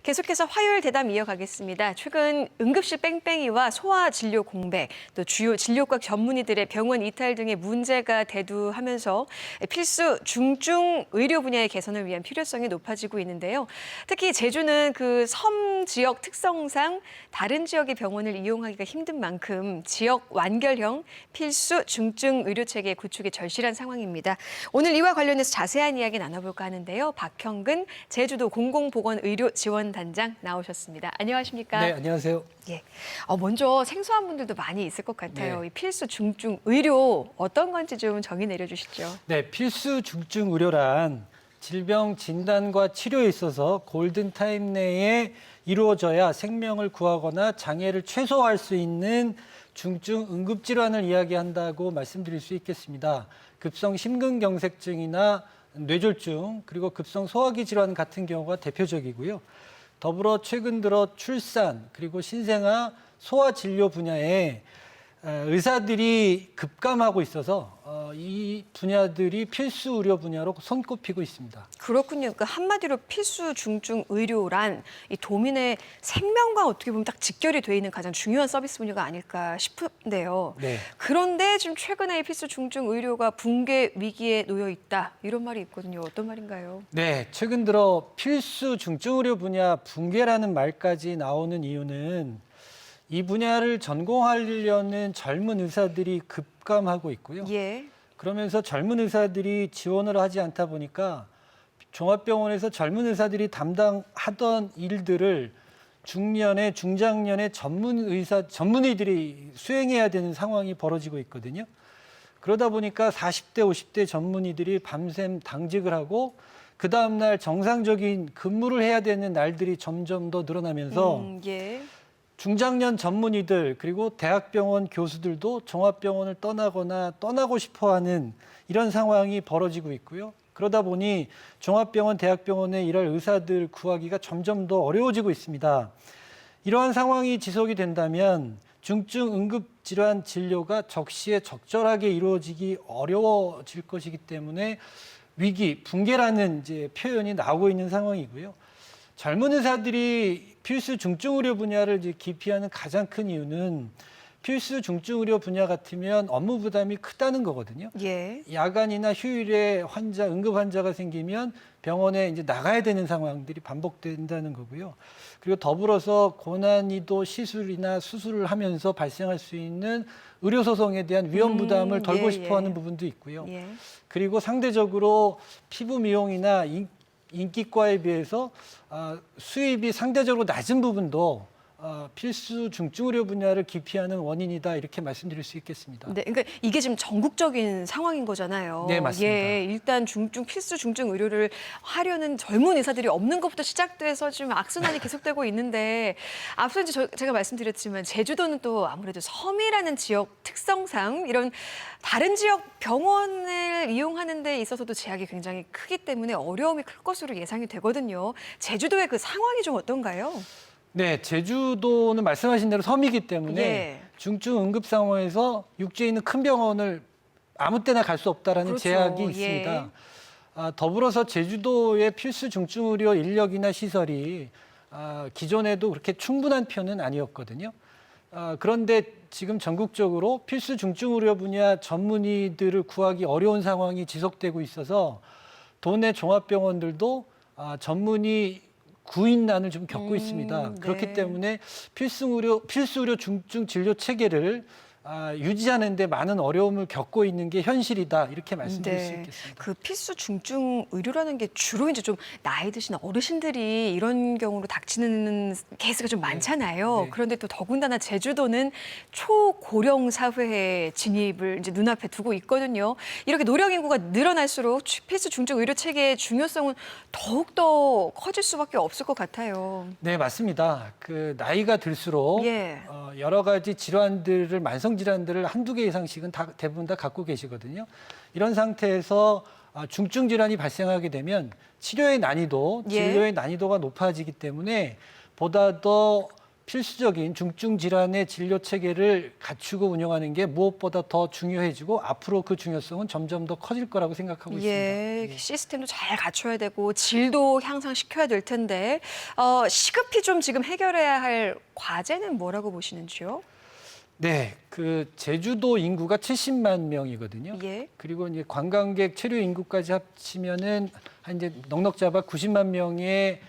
계속해서 화요일 대담 이어가겠습니다. 최근 응급실 뺑뺑이와 소아 진료 공백, 또 주요 진료과 전문의들의 병원 이탈 등의 문제가 대두하면서 필수 중증 의료 분야의 개선을 위한 필요성이 높아지고 있는데요. 특히 제주는 그 섬 지역 특성상 다른 지역의 병원을 이용하기가 힘든 만큼 지역 완결형 필수 중증 의료 체계 구축이 절실한 상황입니다. 오늘 이와 관련해서 자세한 이야기 나눠볼까 하는데요. 박형근 제주도 공공보건의료지원단장 나오셨습니다. 안녕하십니까? 네, 안녕하세요. 예. 먼저 생소한 분들도 많이 있을 것 같아요. 네. 이 필수 중증 의료 어떤 건지 좀 정의 내려주시죠. 네, 필수 중증 의료란 질병 진단과 치료에 있어서 골든타임 내에 이루어져야 생명을 구하거나 장애를 최소화할 수 있는 중증 응급질환을 이야기한다고 말씀드릴 수 있겠습니다. 급성 심근경색증이나 뇌졸중, 그리고 급성 소화기 질환 같은 경우가 대표적이고요. 더불어 최근 들어 출산, 그리고 신생아, 소아 진료 분야에 의사들이 급감하고 있어서 이 분야들이 필수 의료 분야로 손꼽히고 있습니다. 그렇군요. 그 한마디로 필수 중증 의료란 이 도민의 생명과 어떻게 보면 딱 직결이 돼 있는 가장 중요한 서비스 분야가 아닐까 싶은데요. 네. 그런데 지금 최근에 이 필수 중증 의료가 붕괴 위기에 놓여 있다. 이런 말이 있거든요. 어떤 말인가요? 네, 최근 들어 필수 중증 의료 분야 붕괴라는 말까지 나오는 이유는 이 분야를 전공하려는 젊은 의사들이 급감하고 있고요. 예. 그러면서 젊은 의사들이 지원을 하지 않다 보니까 종합병원에서 젊은 의사들이 담당하던 일들을 중년에 중장년의 전문의들이 수행해야 되는 상황이 벌어지고 있거든요. 그러다 보니까 40대, 50대 전문의들이 밤샘 당직을 하고 그 다음날 정상적인 근무를 해야 되는 날들이 점점 더 늘어나면서 예. 중장년 전문의들 그리고 대학병원 교수들도 종합병원을 떠나거나 떠나고 싶어하는 이런 상황이 벌어지고 있고요. 그러다 보니 종합병원, 대학병원에 일할 의사들 구하기가 점점 더 어려워지고 있습니다. 이러한 상황이 지속이 된다면 중증 응급질환 진료가 적시에 적절하게 이루어지기 어려워질 것이기 때문에 위기, 붕괴라는 이제 표현이 나오고 있는 상황이고요. 젊은 의사들이 필수 중증 의료 분야를 이제 기피하는 가장 큰 이유는 필수 중증 의료 분야 같으면 업무 부담이 크다는 거거든요. 예. 야간이나 휴일에 응급 환자가 생기면 병원에 이제 나가야 되는 상황들이 반복된다는 거고요. 그리고 더불어서 고난이도 시술이나 수술을 하면서 발생할 수 있는 의료 소송에 대한 위험 부담을 덜고 싶어하는 부분도 있고요. 예. 그리고 상대적으로 피부 미용이나 인기과에 비해서 수입이 상대적으로 낮은 부분도 필수 중증 의료 분야를 기피하는 원인이다 이렇게 말씀드릴 수 있겠습니다. 네, 그러니까 이게 지금 전국적인 상황인 거잖아요. 네, 맞습니다. 예, 일단 필수 중증 의료를 하려는 젊은 의사들이 없는 것부터 시작돼서 지금 악순환이 계속되고 있는데 앞서 이제 제가 말씀드렸지만 제주도는 또 아무래도 섬이라는 지역 특성상 이런 다른 지역 병원을 이용하는 데 있어서도 제약이 굉장히 크기 때문에 어려움이 클 것으로 예상이 되거든요. 제주도의 그 상황이 좀 어떤가요? 네, 제주도는 말씀하신 대로 섬이기 때문에 예. 중증 응급 상황에서 육지에 있는 큰 병원을 아무 때나 갈 수 없다라는 그렇죠. 제약이 예. 있습니다. 더불어서 제주도의 필수 중증 의료 인력이나 시설이 기존에도 그렇게 충분한 편은 아니었거든요. 그런데 지금 전국적으로 필수 중증 의료 분야 전문의들을 구하기 어려운 상황이 지속되고 있어서 도내 종합병원들도 전문의 구인난을 좀 겪고 있습니다. 네. 그렇기 때문에 필수 의료 중증 진료 체계를 유지하는 데 많은 어려움을 겪고 있는 게 현실이다. 이렇게 말씀드릴 수 있겠습니다. 그 필수 중증 의료라는 게 주로 이제 좀 나이 드신 어르신들이 이런 경우로 닥치는 케이스가 좀 많잖아요. 네. 그런데 또 더군다나 제주도는 초고령 사회의 진입을 이제 눈앞에 두고 있거든요. 이렇게 노령 인구가 늘어날수록 필수 중증 의료 체계의 중요성은 더욱더 커질 수밖에 없을 것 같아요. 네, 맞습니다. 그 나이가 들수록 예. 여러 가지 질환들을 만성 질환들을 한두 개 이상씩은 대부분 다 갖고 계시거든요. 이런 상태에서 중증 질환이 발생하게 되면 치료의 난이도, 예. 진료의 난이도가 높아지기 때문에 보다 더 필수적인 중증 질환의 진료 체계를 갖추고 운영하는 게 무엇보다 더 중요해지고 앞으로 그 중요성은 점점 더 커질 거라고 생각하고 있습니다. 시스템도 잘 갖춰야 되고 질도 향상시켜야 될 텐데 시급히 좀 지금 해결해야 할 과제는 뭐라고 보시는지요? 네, 그 제주도 인구가 70만 명이거든요. 예. 그리고 이제 관광객 체류 인구까지 합치면은 한 이제 넉넉 잡아 90만 명의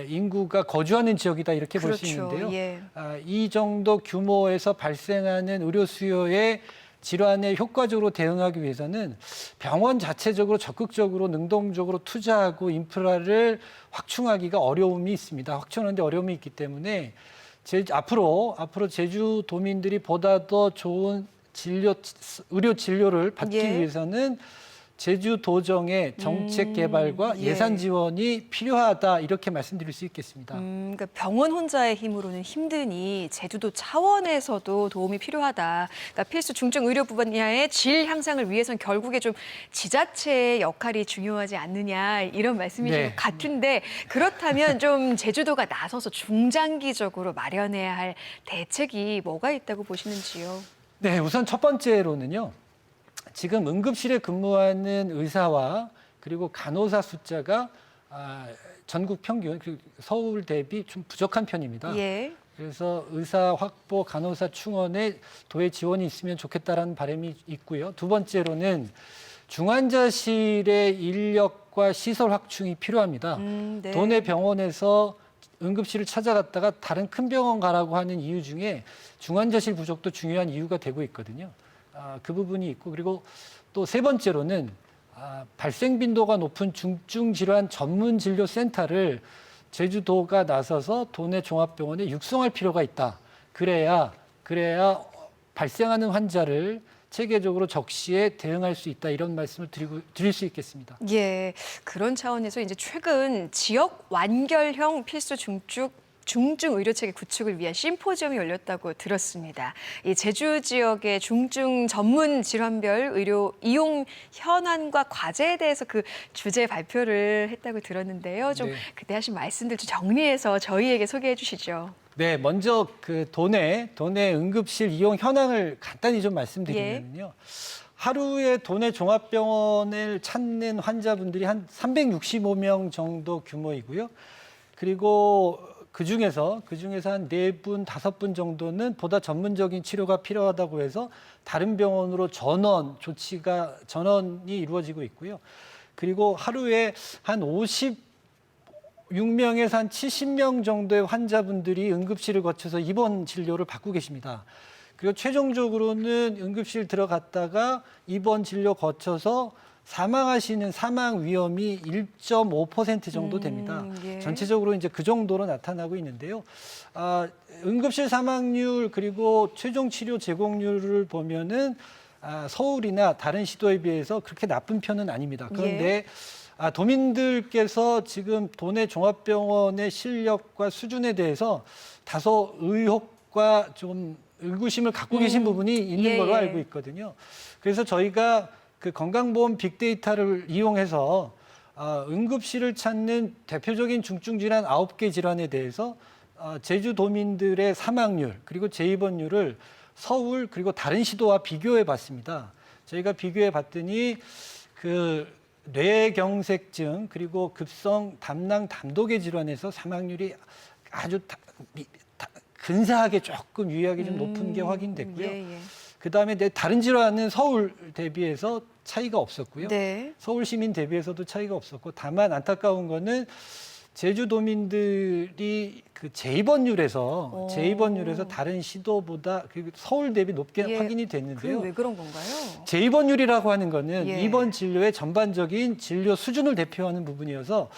인구가 거주하는 지역이다 이렇게 볼 수 그렇죠. 있는데요. 예. 이 정도 규모에서 발생하는 의료 수요의 질환에 효과적으로 대응하기 위해서는 병원 자체적으로 적극적으로 능동적으로 투자하고 인프라를 확충하기가 어려움이 있습니다. 확충하는데 어려움이 있기 때문에 앞으로 제주도민들이 보다 더 좋은 의료 진료를 받기 위해서는 제주도정의 정책 개발과 예산 지원이 필요하다 이렇게 말씀드릴 수 있겠습니다. 그러니까 병원 혼자의 힘으로는 힘드니 제주도 차원에서도 도움이 필요하다. 그러니까 필수 중증 의료 분야의 질 향상을 위해선 결국에 좀 지자체의 역할이 중요하지 않느냐 이런 말씀이신 것 같은데 그렇다면 좀 제주도가 나서서 중장기적으로 마련해야 할 대책이 뭐가 있다고 보시는지요? 네, 우선 첫 번째로는요. 지금 응급실에 근무하는 의사와 그리고 간호사 숫자가 전국 평균, 서울 대비 좀 부족한 편입니다. 예. 그래서 의사 확보, 간호사 충원에 도의 지원이 있으면 좋겠다라는 바람이 있고요. 두 번째로는 중환자실의 인력과 시설 확충이 필요합니다. 네. 도내 병원에서 응급실을 찾아갔다가 다른 큰 병원 가라고 하는 이유 중에 중환자실 부족도 중요한 이유가 되고 있거든요. 그 부분이 있고 그리고 또 세 번째로는 발생 빈도가 높은 중증 질환 전문 진료 센터를 제주도가 나서서 도내 종합병원에 육성할 필요가 있다. 그래야 발생하는 환자를 체계적으로 적시에 대응할 수 있다. 이런 말씀을 드릴 수 있겠습니다. 예, 그런 차원에서 이제 최근 지역 완결형 필수 중증 의료체계 구축을 위한 심포지엄이 열렸다고 들었습니다. 이 제주 지역의 중증 전문 질환별 의료 이용 현안과 과제에 대해서 그 주제 발표를 했다고 들었는데요. 좀 그때 하신 말씀들 좀 정리해서 저희에게 소개해 주시죠. 네, 먼저 그 도내 응급실 이용 현황을 간단히 좀 말씀드리면요. 하루에 도내 종합병원을 찾는 환자분들이 한 365명 정도 규모이고요. 그리고 그중에서 한 4분, 5분 정도는 보다 전문적인 치료가 필요하다고 해서 다른 병원으로 전원이 이루어지고 있고요. 그리고 하루에 한 56명에서 한 70명 정도의 환자분들이 응급실을 거쳐서 입원 진료를 받고 계십니다. 그리고 최종적으로는 응급실 들어갔다가 입원 진료 거쳐서 사망하시는 사망 위험이 1.5% 정도 됩니다. 전체적으로 이제 그 정도로 나타나고 있는데요. 응급실 사망률 그리고 최종 치료 제공률을 보면은 서울이나 다른 시도에 비해서 그렇게 나쁜 편은 아닙니다. 그런데 도민들께서 지금 도내 종합병원의 실력과 수준에 대해서 다소 의혹과 좀 의구심을 갖고 계신 부분이 있는 걸로 알고 있거든요. 그래서 저희가 그 건강보험 빅데이터를 이용해서 응급실을 찾는 대표적인 중증질환 9개 질환에 대해서 제주도민들의 사망률 그리고 재입원율을 서울 그리고 다른 시도와 비교해 봤습니다. 저희가 비교해 봤더니 그 뇌경색증 그리고 급성 담낭 담독의 질환에서 사망률이 아주 근사하게 조금 유의하게 좀 높은 게 확인됐고요. 그다음에 다른 질환은 서울 대비해서 차이가 없었고요. 서울 시민 대비해서도 차이가 없었고 다만 안타까운 거는 제주도민들이 그 재입원율에서 다른 시도보다 서울 대비 높게 확인이 됐는데요. 왜 그런 건가요? 재입원율이라고 하는 거는 입원 진료의 전반적인 진료 수준을 대표하는 부분이어서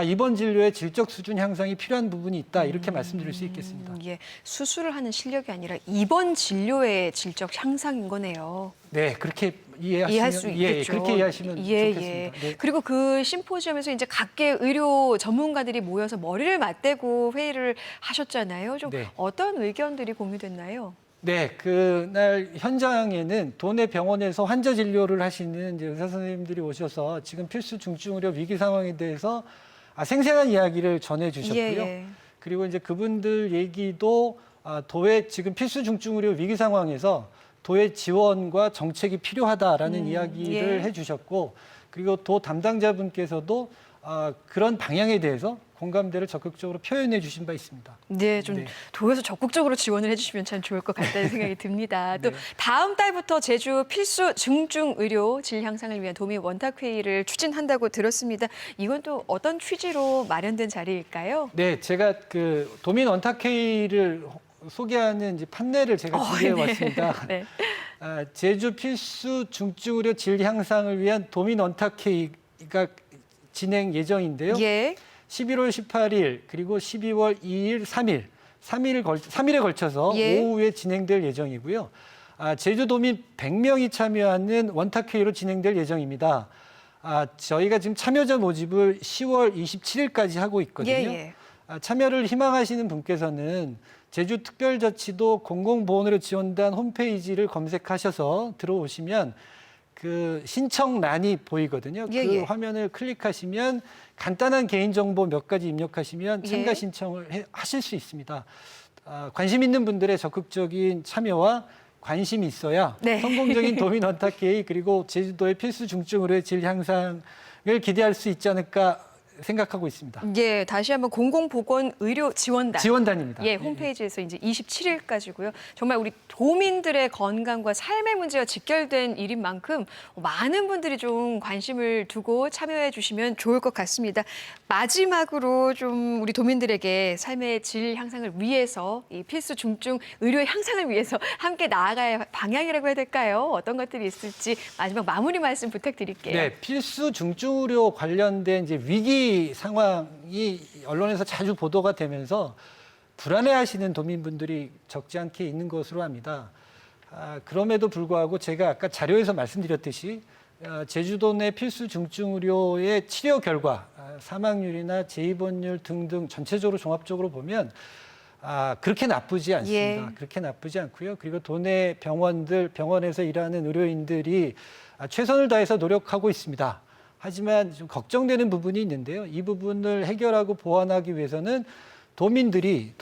입원 진료의 질적 수준 향상이 필요한 부분이 있다 이렇게 말씀드릴 수 있겠습니다. 수술을 하는 실력이 아니라 입원 진료의 질적 향상인 거네요. 네, 그렇게 이해할 수 있겠죠. 그렇게 이해하시면 좋겠습니다. 네. 그리고 그 심포지엄에서 이제 각계 의료 전문가들이 모여서 머리를 맞대고 회의를 하셨잖아요. 좀 어떤 의견들이 공유됐나요? 네, 그날 현장에는 도내 병원에서 환자 진료를 하시는 이제 의사 선생님들이 오셔서 지금 필수 중증 의료 위기 상황에 대해서 생생한 이야기를 전해 주셨고요. 그리고 이제 그분들 얘기도 도의 지금 필수 중증 의료 위기 상황에서 도의 지원과 정책이 필요하다라는 이야기를 해주셨고, 그리고 도 담당자분께서도 그런 방향에 대해서 공감대를 적극적으로 표현해 주신 바 있습니다. 네, 좀 도에서 적극적으로 지원을 해주시면 참 좋을 것 같다는 생각이 듭니다. 또 다음 달부터 제주 필수 중증 의료 질 향상을 위한 도민 원탁 회의를 추진한다고 들었습니다. 이건 또 어떤 취지로 마련된 자리일까요? 네, 제가 그 도민 원탁 회의를 소개하는 이제 판넬을 제가 준비해 왔습니다. 네. 제주 필수 중증 의료 질 향상을 위한 도민 원탁 회의가 진행 예정인데요. 예. 11월 18일 그리고 12월 2일, 3일에 걸쳐서 오후에 진행될 예정이고요. 제주도민 100명이 참여하는 원탁회의로 진행될 예정입니다. 저희가 지금 참여자 모집을 10월 27일까지 하고 있거든요. 참여를 희망하시는 분께서는 제주특별자치도 공공보건의료 지원단 홈페이지를 검색하셔서 들어오시면 그 신청란이 보이거든요. 그 화면을 클릭하시면 간단한 개인정보 몇 가지 입력하시면 참가 신청을 하실 수 있습니다. 관심 있는 분들의 적극적인 참여와 관심이 있어야 성공적인 도민 원탁회의 그리고 제주도의 필수 중증 의료의 질 향상을 기대할 수 있지 않을까 생각하고 있습니다. 예, 다시 한번 공공보건의료지원단. 지원단입니다. 예, 홈페이지에서 이제 27일까지고요. 정말 우리 도민들의 건강과 삶의 문제와 직결된 일인 만큼 많은 분들이 좀 관심을 두고 참여해 주시면 좋을 것 같습니다. 마지막으로 좀 우리 도민들에게 삶의 질 향상을 위해서 이 필수 중증 의료 향상을 위해서 함께 나아가야 할 방향이라고 해야 될까요? 어떤 것들이 있을지 마지막 마무리 말씀 부탁드릴게요. 네, 필수 중증 의료 관련된 이제 위기 상황이 언론에서 자주 보도가 되면서 불안해하시는 도민분들이 적지 않게 있는 것으로 압니다. 그럼에도 불구하고 제가 아까 자료에서 말씀드렸듯이 제주도 내 필수 중증 의료의 치료 결과, 사망률이나 재입원율 등등 전체적으로 종합적으로 보면 그렇게 나쁘지 않습니다. 그렇게 나쁘지 않고요. 그리고 도내 병원에서 일하는 의료인들이 최선을 다해서 노력하고 있습니다. 하지만 좀 걱정되는 부분이 있는데요. 이 부분을 해결하고 보완하기 위해서는 도민들이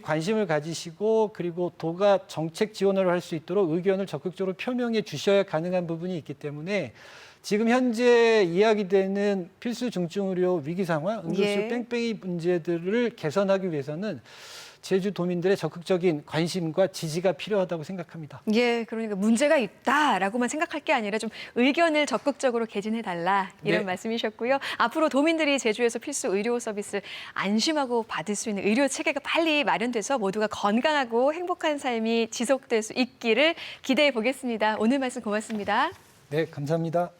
관심을 가지시고 그리고 도가 정책 지원을 할 수 있도록 의견을 적극적으로 표명해 주셔야 가능한 부분이 있기 때문에 지금 현재 이야기되는 필수 중증 의료 위기 상황, 응급실 뺑뺑이 문제들을 개선하기 위해서는 제주 도민들의 적극적인 관심과 지지가 필요하다고 생각합니다. 예, 그러니까 문제가 있다라고만 생각할 게 아니라 좀 의견을 적극적으로 개진해달라 이런 말씀이셨고요. 앞으로 도민들이 제주에서 필수 의료 서비스 안심하고 받을 수 있는 의료 체계가 빨리 마련돼서 모두가 건강하고 행복한 삶이 지속될 수 있기를 기대해 보겠습니다. 오늘 말씀 고맙습니다. 네, 감사합니다.